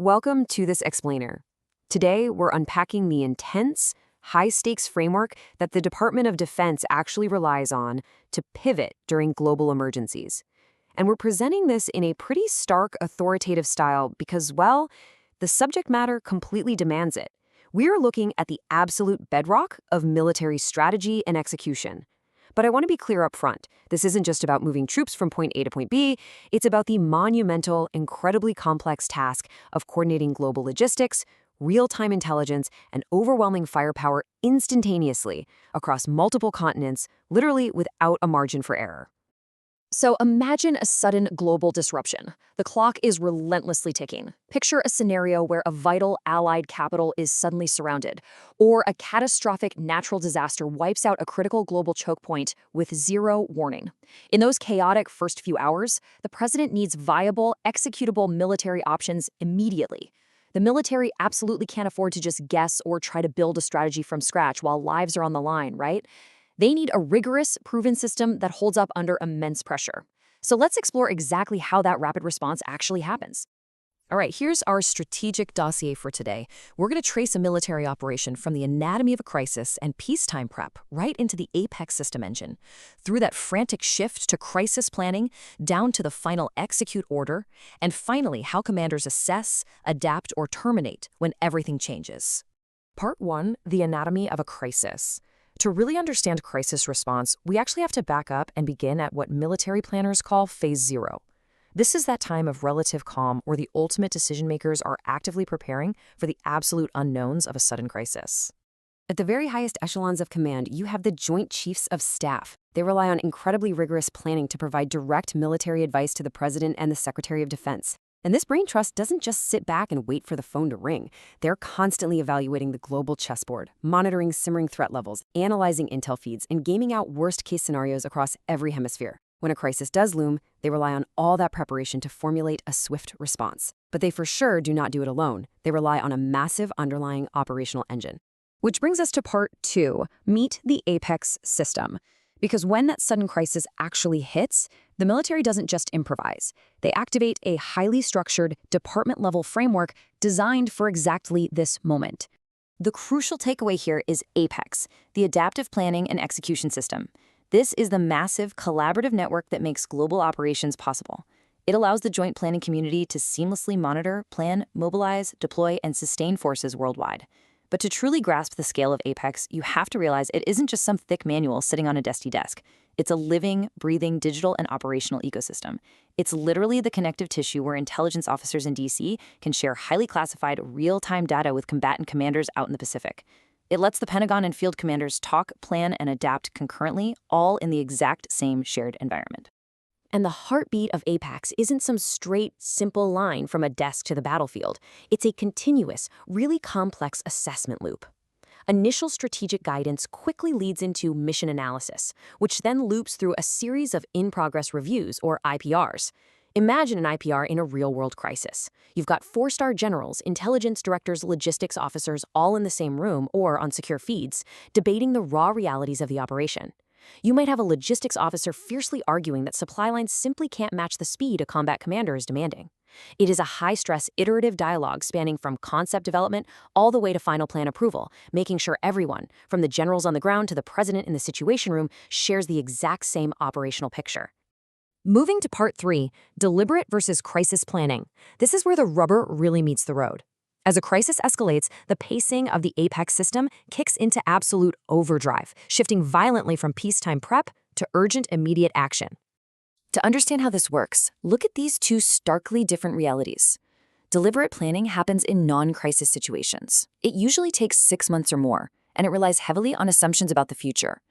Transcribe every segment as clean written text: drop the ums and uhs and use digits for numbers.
Welcome to this explainer. Today, we're unpacking the intense, high-stakes framework that the Department of Defense actually relies on to pivot during global emergencies. And we're presenting this in a pretty stark, authoritative style because, well, the subject matter completely demands it. We're looking at the absolute bedrock of military strategy and execution. But I want to be clear up front. This isn't just about moving troops from point A to point B. It's about the monumental, incredibly complex task of coordinating global logistics, real-time intelligence, and overwhelming firepower instantaneously across multiple continents, literally without a margin for error. So imagine a sudden global disruption. The clock is relentlessly ticking. Picture a scenario where a vital allied capital is suddenly surrounded, or a catastrophic natural disaster wipes out a critical global choke point with zero warning. In those chaotic first few hours, the president needs viable, executable military options immediately. The military absolutely can't afford to just guess or try to build a strategy from scratch while lives are on the line, right? They need a rigorous, proven system that holds up under immense pressure. So let's explore exactly how that rapid response actually happens. All right, here's our strategic dossier for today. We're going to trace a military operation from the anatomy of a crisis and peacetime prep right into the Apex system engine, through that frantic shift to crisis planning, down to the final execute order, and finally how commanders assess, adapt, or terminate when everything changes. Part 1, the anatomy of a crisis. To really understand crisis response, we actually have to back up and begin at what military planners call Phase 0. This is that time of relative calm where the ultimate decision-makers are actively preparing for the absolute unknowns of a sudden crisis. At the very highest echelons of command, you have the Joint Chiefs of Staff. They rely on incredibly rigorous planning to provide direct military advice to the President and the Secretary of Defense. And this brain trust doesn't just sit back and wait for the phone to ring. They're constantly evaluating the global chessboard, monitoring simmering threat levels, analyzing intel feeds, and gaming out worst-case scenarios across every hemisphere. When a crisis does loom, they rely on all that preparation to formulate a swift response. But they for sure do not do it alone. They rely on a massive underlying operational engine. Which brings us to Part 2, meet the Apex system. Because when that sudden crisis actually hits, the military doesn't just improvise. They activate a highly structured, department-level framework designed for exactly this moment. The crucial takeaway here is Apex, the adaptive planning and execution system. This is the massive, collaborative network that makes global operations possible. It allows the joint planning community to seamlessly monitor, plan, mobilize, deploy, and sustain forces worldwide. But to truly grasp the scale of Apex, you have to realize it isn't just some thick manual sitting on a dusty desk. It's a living, breathing, digital, and operational ecosystem. It's literally the connective tissue where intelligence officers in DC can share highly classified, real-time data with combatant commanders out in the Pacific. It lets the Pentagon and field commanders talk, plan, and adapt concurrently, all in the exact same shared environment. And the heartbeat of Apex isn't some straight, simple line from a desk to the battlefield. It's a continuous, really complex assessment loop. Initial strategic guidance quickly leads into mission analysis, which then loops through a series of in-progress reviews, or IPRs. Imagine an IPR in a real-world crisis. You've got 4-star generals, intelligence directors, logistics officers all in the same room or on secure feeds, debating the raw realities of the operation. You might have a logistics officer fiercely arguing that supply lines simply can't match the speed a combat commander is demanding. It is a high-stress, iterative dialogue spanning from concept development all the way to final plan approval, making sure everyone, from the generals on the ground to the president in the Situation Room, shares the exact same operational picture. Moving to Part 3, deliberate versus crisis planning. This is where the rubber really meets the road. As a crisis escalates, the pacing of the Apex system kicks into absolute overdrive, shifting violently from peacetime prep to urgent, immediate action. To understand how this works, look at these two starkly different realities. Deliberate planning happens in non-crisis situations. It usually takes 6 months or more, and it relies heavily on assumptions about the future.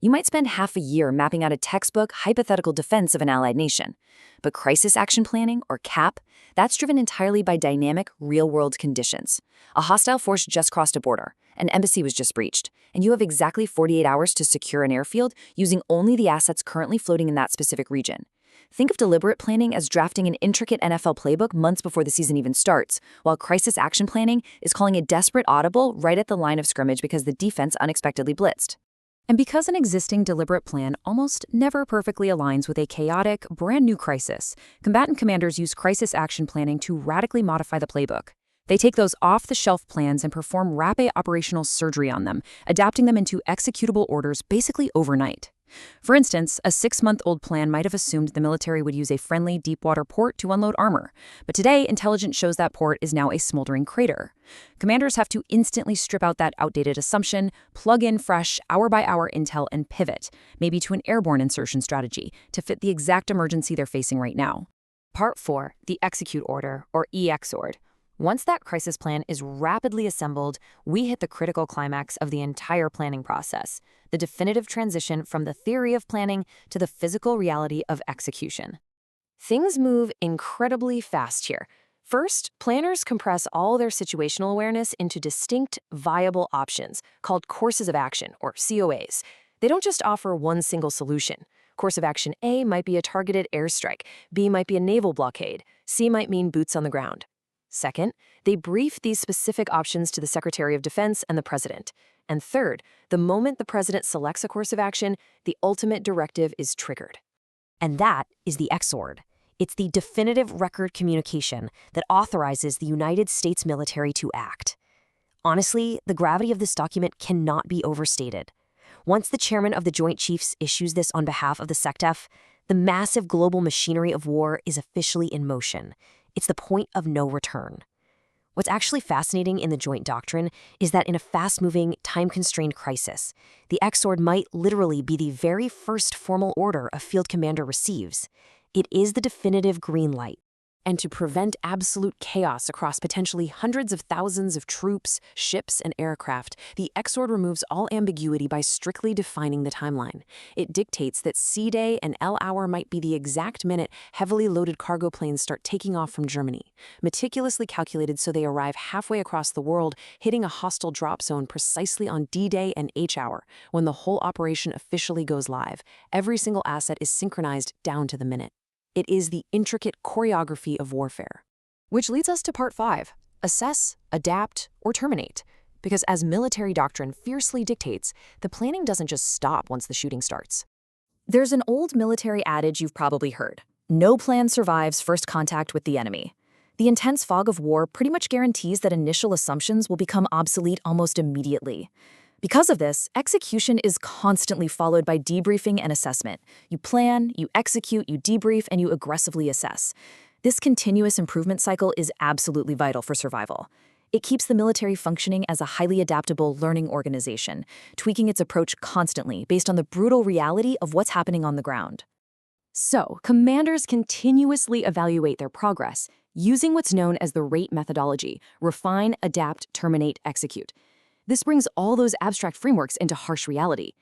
You might spend half a year mapping out a textbook hypothetical defense of an allied nation. But crisis action planning, or CAP, that's driven entirely by dynamic, real-world conditions. A hostile force just crossed a border, an embassy was just breached, and you have exactly 48 hours to secure an airfield using only the assets currently floating in that specific region. Think of deliberate planning as drafting an intricate NFL playbook months before the season even starts, while crisis action planning is calling a desperate audible right at the line of scrimmage because the defense unexpectedly blitzed. And because an existing deliberate plan almost never perfectly aligns with a chaotic, brand new crisis, combatant commanders use crisis action planning to radically modify the playbook. They take those off-the-shelf plans and perform rapid operational surgery on them, adapting them into executable orders basically overnight. For instance, a 6-month-old plan might have assumed the military would use a friendly deep-water port to unload armor, but today intelligence shows that port is now a smoldering crater. Commanders have to instantly strip out that outdated assumption, plug in fresh, hour-by-hour intel, and pivot, maybe to an airborne insertion strategy, to fit the exact emergency they're facing right now. Part 4, the Execute Order, or EXORD. Once that crisis plan is rapidly assembled, we hit the critical climax of the entire planning process, the definitive transition from the theory of planning to the physical reality of execution. Things move incredibly fast here. First, planners compress all their situational awareness into distinct, viable options called courses of action, or COAs. They don't just offer one single solution. Course of action A might be a targeted airstrike, B might be a naval blockade, C might mean boots on the ground. Second, they brief these specific options to the Secretary of Defense and the President. And third, the moment the President selects a course of action, the ultimate directive is triggered. And that is the EXORD. It's the definitive record communication that authorizes the United States military to act. Honestly, the gravity of this document cannot be overstated. Once the chairman of the Joint Chiefs issues this on behalf of the SecDef, the massive global machinery of war is officially in motion. It's the point of no return. What's actually fascinating in the joint doctrine is that in a fast-moving, time-constrained crisis, the EXORD might literally be the very first formal order a field commander receives. It is the definitive green light. And to prevent absolute chaos across potentially hundreds of thousands of troops, ships, and aircraft, the EXORD removes all ambiguity by strictly defining the timeline. It dictates that C-Day and L-hour might be the exact minute heavily loaded cargo planes start taking off from Germany, meticulously calculated so they arrive halfway across the world, hitting a hostile drop zone precisely on D-Day and H-hour, when the whole operation officially goes live. Every single asset is synchronized down to the minute. It is the intricate choreography of warfare. Which leads us to Part 5, assess, adapt, or terminate. Because as military doctrine fiercely dictates, the planning doesn't just stop once the shooting starts. There's an old military adage you've probably heard. No plan survives first contact with the enemy. The intense fog of war pretty much guarantees that initial assumptions will become obsolete almost immediately. Because of this, execution is constantly followed by debriefing and assessment. You plan, you execute, you debrief, and you aggressively assess. This continuous improvement cycle is absolutely vital for survival. It keeps the military functioning as a highly adaptable learning organization, tweaking its approach constantly based on the brutal reality of what's happening on the ground. So, commanders continuously evaluate their progress using what's known as the RATE methodology: refine, adapt, terminate, execute. This brings all those abstract frameworks into harsh reality.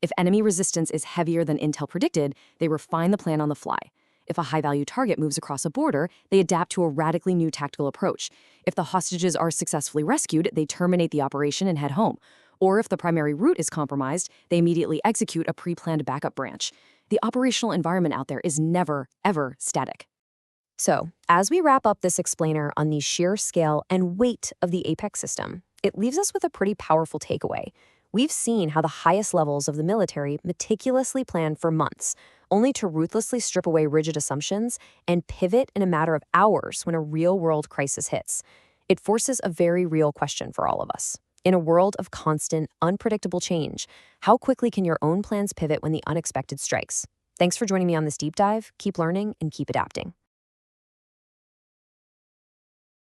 If enemy resistance is heavier than intel predicted, they refine the plan on the fly. If a high-value target moves across a border, they adapt to a radically new tactical approach. If the hostages are successfully rescued, they terminate the operation and head home. Or if the primary route is compromised, they immediately execute a pre-planned backup branch. The operational environment out there is never, ever static. So, as we wrap up this explainer on the sheer scale and weight of the APEX system, it leaves us with a pretty powerful takeaway. We've seen how the highest levels of the military meticulously plan for months, only to ruthlessly strip away rigid assumptions and pivot in a matter of hours when a real-world crisis hits. It forces a very real question for all of us. In a world of constant, unpredictable change, how quickly can your own plans pivot when the unexpected strikes? Thanks for joining me on this deep dive. Keep learning and keep adapting.